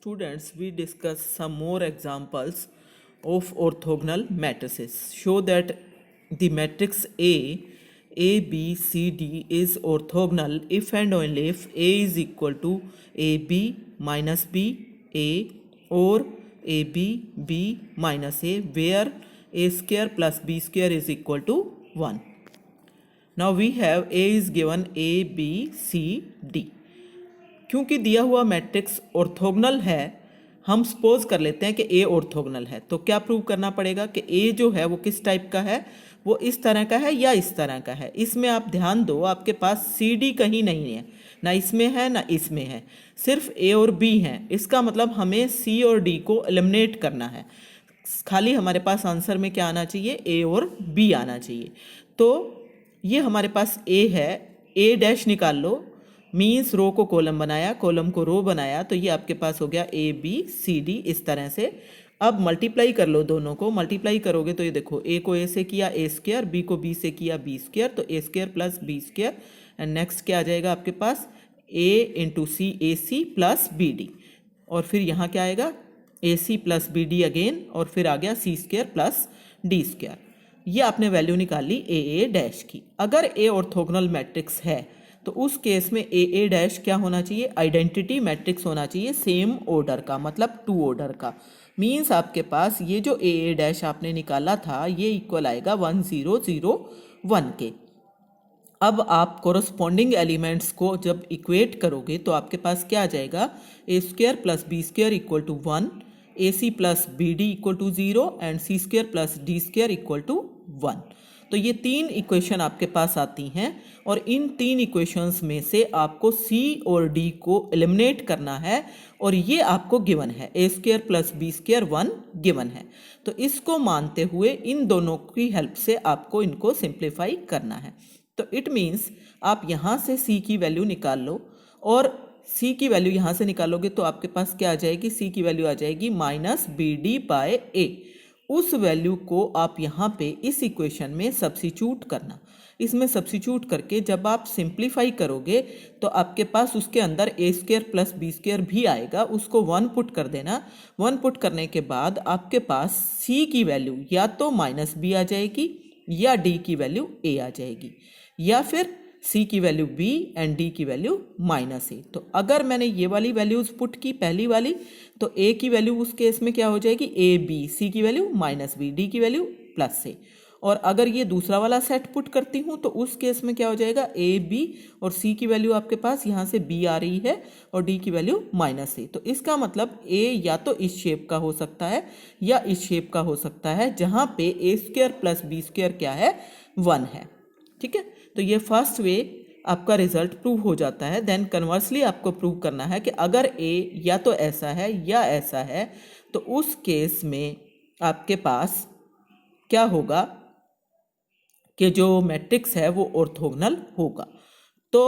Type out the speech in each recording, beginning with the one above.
Students, we discuss some more examples of orthogonal matrices. Show that the matrix A, B, C, D is orthogonal if and only if A is equal to AB minus B, A, or AB, B minus A, where A square plus B square is equal to 1. Now we have A is given A, B, C, D. क्योंकि दिया हुआ matrix orthogonal है, हम suppose कर लेते हैं कि ए orthogonal है, तो क्या प्रूव करना पड़ेगा कि ए जो है वो किस टाइप का है, वो इस तरह का है या इस तरह का है। इसमें आप ध्यान दो, आपके पास सी डी कहीं नहीं है, ना इसमें है ना इसमें है, सिर्फ ए और बी हैं। इसका मतलब हमें सी और डी को एलिमिनेट करना है, खाली हमारे पास आंसर में क्या आना चाहिए, ए और बी आना चाहिए। तो ये हमारे पास ए है, ए डैश निकाल लो, मीन्स रो को कॉलम बनाया, कॉलम को रो बनाया, तो ये आपके पास हो गया ए बी सी डी इस तरह से। अब मल्टीप्लाई कर लो, दोनों को मल्टीप्लाई करोगे तो ये देखो, ए को ए से किया ए स्क्वायर, बी को बी से किया बी स्क्वायर, तो A square plus B square, and next क्या आ जाएगा आपके पास, A into C, A C plus B D, और फिर यहाँ क्या आएगा, A C plus B D again, और फिर आ गया C square plus D square. ये आपने वैल्यू निकाली ए डैश की। अगर ए ऑर्थोगोनल मैट्रिक्स है तो उस केस में ए डैश क्या होना चाहिए, आइडेंटिटी मैट्रिक्स होना चाहिए, सेम ऑर्डर का, मतलब 2 ऑर्डर का। मीन्स आपके पास ये जो ए डैश आपने निकाला था ये इक्वल आएगा 1 0 0 1 के। अब आप कोरस्पॉन्डिंग एलिमेंट्स को जब इक्वेट करोगे तो आपके पास क्या आ जाएगा, A square plus B square equal to 1, A C plus B D equal to 0 and C square plus D square equal to 1। तो ये 3 इक्वेशन आपके पास आती हैं, और इन 3 इक्वेशंस में से आपको सी और डी को एलिमिनेट करना है, और ये आपको गिवन है, A square plus B square 1 given है। तो इसको मानते हुए इन दोनों की हेल्प से आपको इनको सिंप्लीफाई करना है। तो इट मीन्स आप यहाँ से सी की वैल्यू निकाल लो, और सी की वैल्यू यहाँ से निकालोगे तो आपके पास क्या आ जाएगी, सी की वैल्यू आ जाएगी माइनस बी डी बाय ए। उस वैल्यू को आप यहाँ पे इस इक्वेशन में सब्स्टिट्यूट करना। इसमें सब्स्टिट्यूट करके जब आप सिंप्लीफाई करोगे तो आपके पास उसके अंदर ए स्क्वायर प्लस बी स्क्वायर भी आएगा, उसको 1 पुट कर देना। 1 पुट करने के बाद आपके पास सी की वैल्यू या तो माइनस बी आ जाएगी, या डी की वैल्यू ए आ जाएगी, या फिर सी की वैल्यू बी एंड डी की वैल्यू माइनस ए। तो अगर मैंने ये वाली वैल्यूज पुट की पहली वाली, तो ए की वैल्यू उस केस में क्या हो जाएगी, ए बी, सी की वैल्यू माइनस बी, डी की वैल्यू प्लस ए। और अगर ये दूसरा वाला सेट पुट करती हूँ तो उस केस में क्या हो जाएगा, ए बी और सी की वैल्यू आपके पास यहाँ से बी आ रही है और डी की वैल्यू माइनस ए। तो इसका मतलब ए या तो इस शेप का हो सकता है या इस शेप का हो सकता है, जहाँ पे ए स्क्वायर प्लस बी स्क्वायर क्या है, 1 है। ठीक है, तो ये फर्स्ट वे आपका रिजल्ट प्रूव हो जाता है। देन कन्वर्सली आपको प्रूव करना है कि अगर ए या तो ऐसा है या ऐसा है, तो उस केस में आपके पास क्या होगा कि जो मैट्रिक्स है वो ऑर्थोगोनल होगा। तो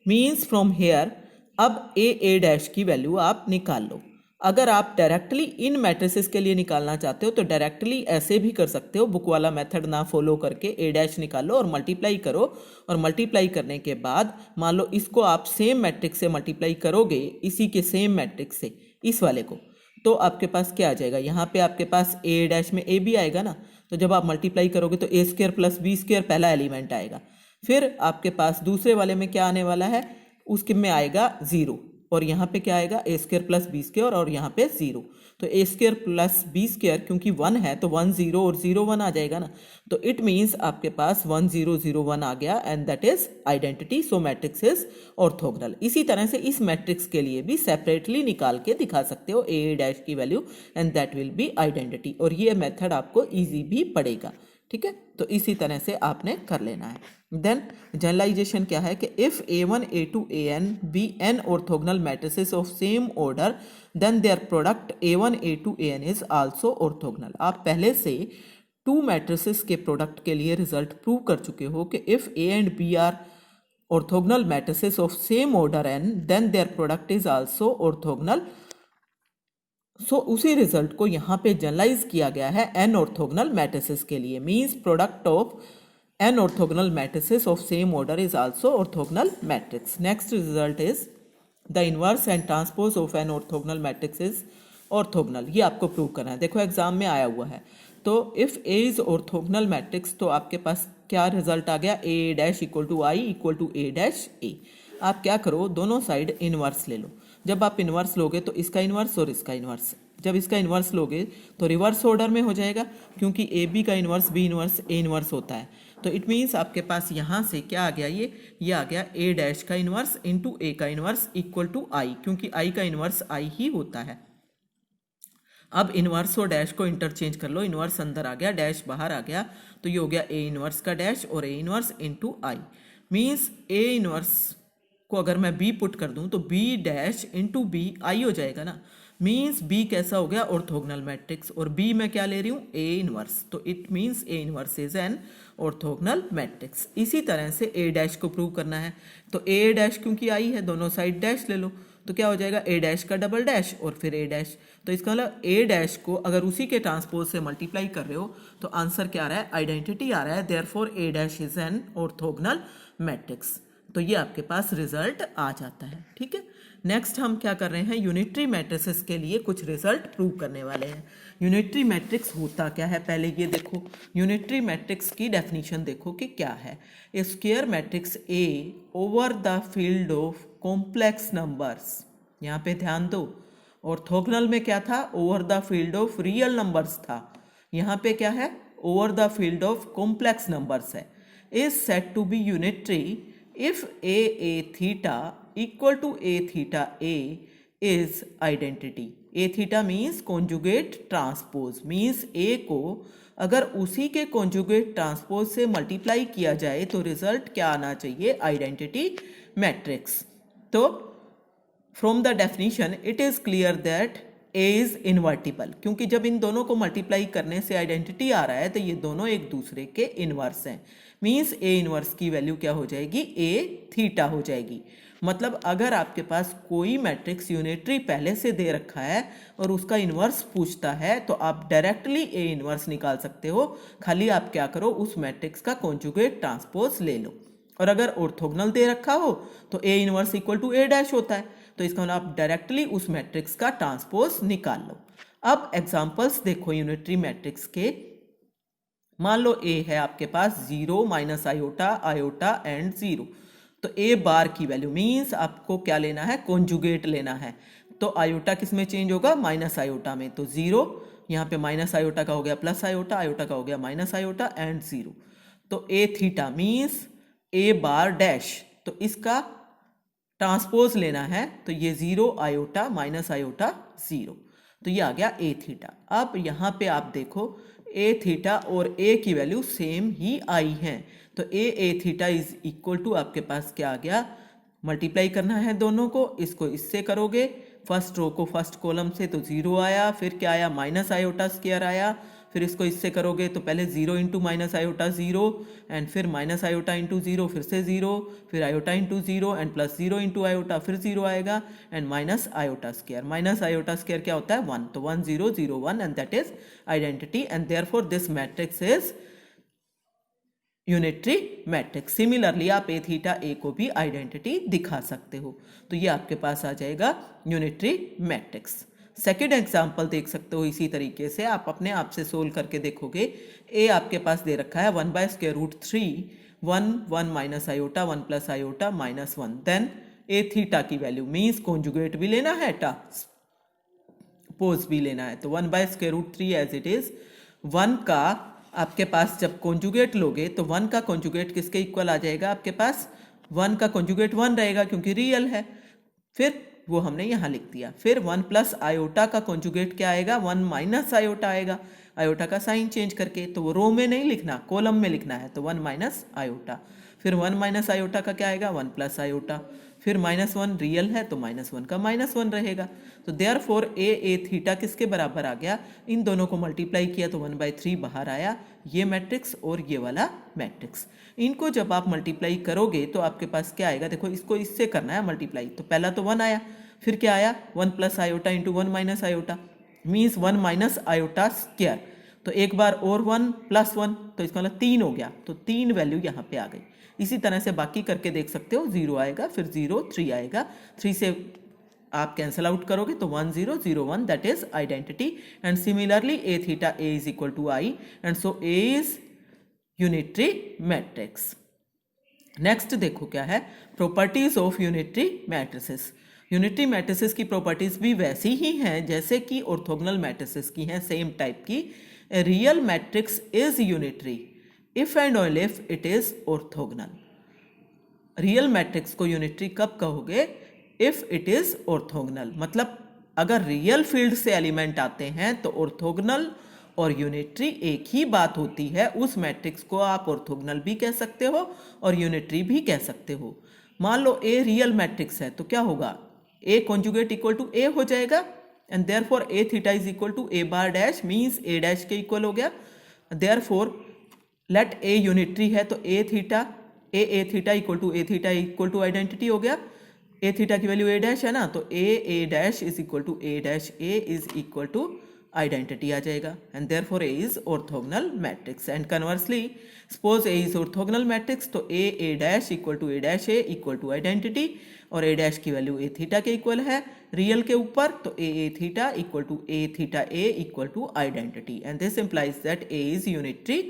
मीन्स फ्रॉम हेयर अब ए डैश की वैल्यू आप निकाल लो। अगर आप डायरेक्टली इन मैट्रिसेस के लिए निकालना चाहते हो तो डायरेक्टली ऐसे भी कर सकते हो, बुक वाला मेथड ना फॉलो करके ए डैश निकालो और मल्टीप्लाई करो, और मल्टीप्लाई करने के बाद मान लो इसको आप सेम मैट्रिक्स से मल्टीप्लाई करोगे, इसी के सेम मैट्रिक्स से इस वाले को, तो आपके पास क्या आ जाएगा, यहाँ पे आपके पास ए डैश में ए भी आएगा ना, तो जब आप मल्टीप्लाई करोगे तो A square plus B square पहला एलिमेंट आएगा, फिर आपके पास दूसरे वाले में क्या आने वाला है, उसके में आएगा 0, और यहाँ पे क्या आएगा, ए स्क्वायर प्लस बी स्क्वायर, और यहाँ पे 0। तो A square plus B square क्योंकि 1 है तो 1 0 और 0 1 आ जाएगा ना, तो इट मीन्स आपके पास 1 0 0 1 आ गया, and that is identity. So matrix is orthogonal. इसी तरह से इस मैट्रिक्स के लिए भी सेपरेटली निकाल के दिखा सकते हो ए डैश की value, and that will be identity, और ये मेथड आपको ईजी भी पड़ेगा। ठीक है, तो इसी तरह से आपने कर लेना है। देन जनरलाइजेशन क्या है कि if a1 a2 an be n orthogonal matrices of same order then their product a1 a2 an is also orthogonal। आप पहले से 2 मैट्रिसेस के प्रोडक्ट के लिए रिजल्ट प्रूव कर चुके हो कि if a and b are orthogonal matrices of same order n then their product is also orthogonal। सो उसी रिजल्ट को यहाँ पे जनरलाइज किया गया है n ऑर्थोगोनल मैट्रिसेस के लिए। Means product of n orthogonal matrices of same order is also orthogonal matrix. Next result is the inverse and transpose of an orthogonal matrix is orthogonal. ये आपको प्रूव करना है। देखो एग्जाम में आया हुआ है। तो if A is orthogonal matrix तो आपके पास क्या रिजल्ट आ गया, A dash equal to I equal to A dash A. आप क्या करो, दोनों साइड इनवर्स ले लो। जब आप इनवर्स लोगे तो इसका इनवर्स और इसका इनवर्स, जब इसका इनवर्स लोगे तो रिवर्स ऑर्डर में हो जाएगा, क्योंकि ए बी का inverse B inverse A inverse होता है। तो इट मीन्स आपके पास यहाँ से क्या आ गया, ये आ गया ए डैश का इनवर्स इंटू ए का इनवर्स इक्वल टू आई, क्योंकि आई का इनवर्स आई ही होता है। अब इनवर्स और डैश को इंटरचेंज कर लो, इनवर्स अंदर आ गया, डैश बाहर आ गया, तो ये हो गया ए इनवर्स का डैश और A inverse into I. Means A inverse को अगर मैं बी पुट कर दूं तो B dash into B I हो जाएगा ना। मीन्स बी कैसा हो गया, ऑर्थोगोनल मैट्रिक्स, और बी मैं क्या ले रही हूँ, ए इनवर्स। तो it means A inverse is an orthogonal matrix. इसी तरह से ए डैश को प्रूव करना है, तो ए डैश क्योंकि आई है, दोनों साइड डैश ले लो, तो क्या हो जाएगा, ए डैश का डबल डैश और फिर ए डैश। तो इसका मतलब ए डैश को अगर उसी के ट्रांसपोज से मल्टीप्लाई कर रहे हो तो आंसर क्या आ रहा है, आइडेंटिटी आ रहा है। Therefore A dash is an orthogonal matrix. तो ये आपके पास रिजल्ट आ जाता है। ठीक है, नेक्स्ट हम क्या कर रहे हैं, यूनिटरी मैट्रिसेस के लिए कुछ रिजल्ट प्रूव करने वाले हैं। यूनिटरी मैट्रिक्स होता क्या है, पहले ये देखो, यूनिटरी मैट्रिक्स की डेफिनेशन देखो कि क्या है। A square matrix A over the field of complex numbers. यहाँ पे ध्यान दो, ऑर्थोगोनल में क्या था, over the field of real numbers था, यहाँ पे क्या है, over the field of complex numbers है। Is said to be unitary if a theta equal to a theta a is identity। a theta means conjugate transpose, means a को अगर उसी के conjugate transpose से मल्टीप्लाई किया जाए तो result क्या आना चाहिए, आइडेंटिटी मैट्रिक्स। तो from the definition it is clear that A is invertible, क्योंकि जब इन दोनों को मल्टीप्लाई करने से आइडेंटिटी आ रहा है तो ये दोनों एक दूसरे के इनवर्स हैं। मीन्स ए इनवर्स की वैल्यू क्या हो जाएगी, ए थीटा हो जाएगी। मतलब अगर आपके पास कोई मैट्रिक्स यूनिटरी पहले से दे रखा है और उसका इनवर्स पूछता है तो आप डायरेक्टली ए इनवर्स निकाल सकते हो। खाली आप क्या करो, उस मैट्रिक्स का कॉन्जुगेट ट्रांसपोज ले लो। और अगर ऑर्थोगोनल दे रखा हो तो A inverse equal to A dash होता है, तो इसका मतलब आप डायरेक्टली उस मैट्रिक्स का ट्रांसपोज निकाल लो। अब एग्जांपल्स देखो यूनिटरी मैट्रिक्स के। मान लो ए है आपके पास 0 माइनस आयोटा आयोटा एंड 0, तो ए बार की वैल्यू मीन्स आपको क्या लेना है, कॉन्जुगेट लेना है। तो आयोटा किस में चेंज होगा, माइनस आयोटा में, तो 0 यहाँ पे माइनस आयोटा का हो गया प्लस आयोटा, आयोटा का हो गया माइनस आयोटा एंड 0। तो A theta means A bar dash, तो इसका ट्रांसपोज लेना है, तो ये 0 आयोटा माइनस आयोटा 0, तो ये आ गया ए थीटा। अब यहाँ पे आप देखो ए थीटा और ए की वैल्यू सेम ही आई हैं, तो A theta is equal to आपके पास क्या आ गया, मल्टीप्लाई करना है दोनों को, इसको इससे करोगे, फर्स्ट रो को फर्स्ट कॉलम से तो 0 आया, फिर क्या आया माइनस आयोटा स्क्वायर आया, फिर इसको इससे करोगे तो पहले 0 इंटू माइनस आयोटा 0 एंड फिर माइनस आयोटा इंटू 0 फिर से 0, फिर iota into 0 and plus 0 into iota फिर 0 आएगा and minus iota square. Minus iota square क्या होता है 1, तो 1 0 0 1 and that is identity and therefore this matrix is unitary matrix. Similarly आप ए थीटा ए को भी आइडेंटिटी दिखा सकते हो, तो ये आपके पास आ जाएगा यूनिटरी मैट्रिक्स। सेकेंड एग्जाम्पल देख सकते हो इसी तरीके से, आप अपने आप से सोल्व करके देखोगे। ए आपके पास दे रखा है 1 by square root 3 1 1 minus iota 1 plus iota minus 1, then A theta की वैल्यू मीन्स कॉन्जुगेट भी लेना है, ट्रांसपोज भी लेना है, तो 1 by square root 3 as it is. 1 का आपके पास जब कॉन्जुगेट लोगे तो 1 का कॉन्जुगेट किसके इक्वल आ जाएगा, आपके पास 1 का कॉन्जुगेट 1 रहेगा क्योंकि रियल है, फिर वो हमने यहाँ लिख दिया। फिर 1 प्लस आयोटा का कॉन्जुगेट क्या आएगा, 1 माइनस आयोटा आएगा, आयोटा का साइन चेंज करके, तो वो रो में नहीं लिखना कॉलम में लिखना है, तो 1 माइनस आयोटा। फिर 1 माइनस आयोटा का क्या आएगा 1 प्लस आयोटा, फिर -1 रियल है तो -1 का -1 रहेगा। तो देयरफॉर ए थीटा किसके बराबर आ गया, इन दोनों को मल्टीप्लाई किया तो 1/3 बाहर आया, ये मैट्रिक्स और ये वाला मैट्रिक्स। इनको जब आप मल्टीप्लाई करोगे तो आपके पास क्या आएगा, देखो इसको इससे करना है मल्टीप्लाई, तो पहला तो 1 आया, फिर क्या आया 1 plus iota into 1 minus iota means 1 minus iota square, तो एक बार और 1 प्लस 1 तो इसका मतलब 3 हो गया, तो 3 वैल्यू यहाँ पे आ गई। इसी तरह से बाकी करके देख सकते हो, 0 आएगा, फिर 0 3 आएगा, 3 से आप कैंसल आउट करोगे तो 1 0 0 1, that is identity. And similarly A theta A is equal to I, and so A is unitary matrix. Next देखो क्या है, properties of unitary matrices. Unitary matrices की प्रॉपर्टीज भी वैसी ही हैं जैसे कि ऑर्थोगोनल मैट्रिसेस की हैं, सेम टाइप की। Real matrix is unitary if and only if it is orthogonal. Real matrix को यूनिटरी कब कहोगे? इफ इट इज ऑर्थोगोनल, मतलब अगर रियल फील्ड से एलिमेंट आते हैं तो ऑर्थोगोनल और यूनिटरी एक ही बात होती है। उस मैट्रिक्स को आप ऑर्थोगोनल भी कह सकते हो और यूनिटरी भी कह सकते हो। मान लो ए रियल मैट्रिक्स है तो क्या होगा? A conjugate equal to A हो जाएगा, and therefore A theta is equal to A bar dash, means A dash के इक्वल हो गया। देयरफॉर लेट ए यूनिटरी है तो A theta equal to identity हो गया। ए थीटा की वैल्यू ए डैश है ना, तो A dash is equal to A dash A is equal to identity आ जाएगा, and therefore A is orthogonal matrix. And conversely suppose A is orthogonal matrix तो A dash equal to A dash A equal to identity, और A dash की value A theta के equal है real के ऊपर, तो A theta equal to A theta A equal to identity, and this implies that A is unitary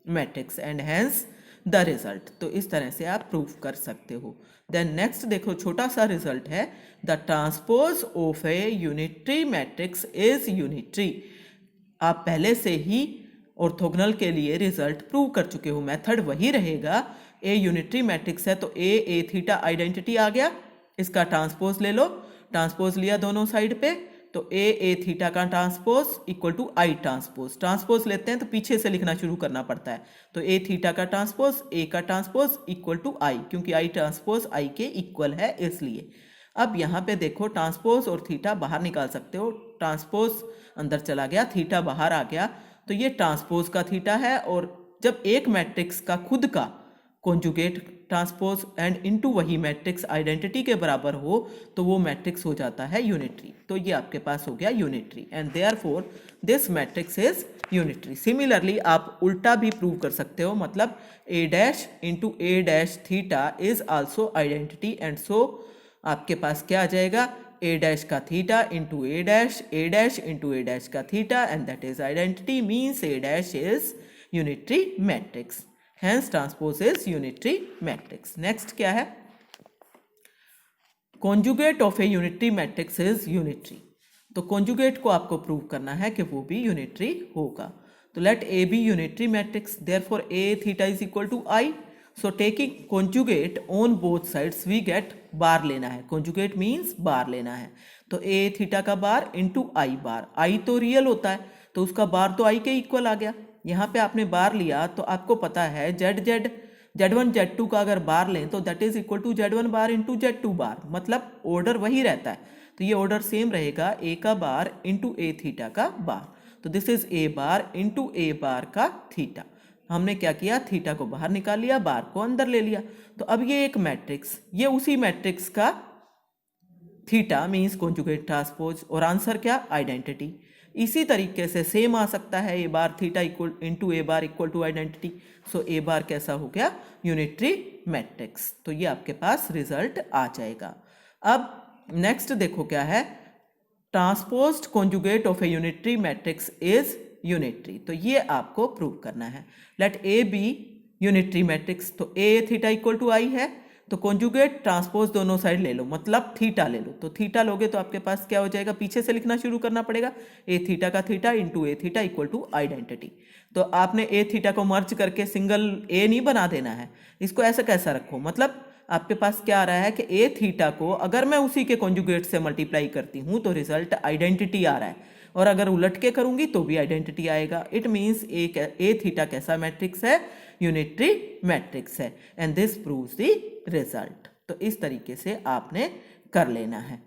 matrix and hence the result. तो इस तरह से आप प्रूव कर सकते हो। देन नेक्स्ट देखो, छोटा सा रिजल्ट है, the transpose of a unitary matrix is unitary. आप पहले से ही ऑर्थोगोनल के लिए रिजल्ट प्रूव कर चुके हो, मेथड वही रहेगा। ए यूनिटरी मैट्रिक्स है तो ए थीटा आइडेंटिटी आ गया, इसका ट्रांसपोज ले लो, ट्रांसपोज लिया दोनों साइड पे, तो ए थीटा का transpose equal to I transpose. Transpose लेते हैं तो पीछे से लिखना शुरू करना पड़ता है, तो ए थीटा का ट्रांसपोज ए का ट्रांसपोज इक्वल टू आई, क्योंकि आई ट्रांसपोज आई के इक्वल है इसलिए। अब यहाँ पे देखो, ट्रांसपोज और थीटा बाहर निकाल सकते हो, ट्रांसपोज अंदर चला गया, थीटा बाहर आ गया, तो ये ट्रांसपोज का थीटा है। और जब एक मैट्रिक्स का खुद का कॉन्जुगेट ट्रांसपोज एंड इनटू वही मैट्रिक्स आइडेंटिटी के बराबर हो तो वो मैट्रिक्स हो जाता है यूनिटरी। तो ये आपके पास हो गया unitary, and therefore this matrix is unitary. Similarly आप उल्टा भी प्रूव कर सकते हो, मतलब A dash into A dash theta is also identity, and so आपके पास क्या आ जाएगा? ए डैश का theta into A dash into A dash का theta, and that is identity, means A dash is unitary matrix, hence transpose is unitary matrix. Next क्या है? conjugate of a unitary matrix is unitary. तो conjugate को आपको prove करना है कि वो भी unitary होगा। तो let A be unitary matrix, therefore A theta is equal to I. So taking conjugate on both sides we get बार लेना है, conjugate means बार लेना है, तो A थीटा का बार इंटू आई बार, आई तो रियल होता है तो उसका बार तो आई के इक्वल आ गया। यहाँ पे आपने बार लिया तो आपको पता है Z1 Z2 का अगर बार लें तो that is equal to Z1 bar into Z2 bar, मतलब ऑर्डर वही रहता है, तो ये ऑर्डर सेम रहेगा, ए का बार इंटू ए थीटा का बार, तो this is A bar into A bar का थीटा। हमने क्या किया? थीटा को बाहर निकाल लिया, बार को अंदर ले लिया, तो अब ये एक मैट्रिक्स, ये उसी मैट्रिक्स का थीटा मीन्स कॉन्जुगेट ट्रांसपोज, और आंसर क्या? आइडेंटिटी। इसी तरीके से सेम आ सकता है, A bar theta equal into A bar equal to identity, so A bar कैसा हो गया? Unitary matrix. तो ये आपके पास रिजल्ट आ जाएगा। अब नेक्स्ट देखो क्या है, transposed conjugate of a unitary matrix is unitary, तो ये आपको प्रूव करना है। Let A B unitary matrix, तो A theta equal to I है, तो कॉन्जुगेट ट्रांसपोज दोनों साइड ले लो, मतलब थीटा ले लो, तो थीटा लोगे तो आपके पास क्या हो जाएगा? पीछे से लिखना शुरू करना पड़ेगा, ए थीटा का theta into A theta equal to identity. तो आपने ए थीटा को मर्ज करके सिंगल ए नहीं बना देना है, इसको ऐसा कैसा रखो, मतलब आपके पास क्या आ रहा है कि ए थीटा को अगर मैं उसी के कॉन्जुगेट से मल्टीप्लाई करती हूँ तो रिजल्ट आइडेंटिटी आ रहा है, और अगर उलट के करूंगी तो भी आइडेंटिटी आएगा। इट मीन्स ए थीटा कैसा मैट्रिक्स है? यूनिटरी मैट्रिक्स है, and this proves the result. तो इस तरीके से आपने कर लेना है।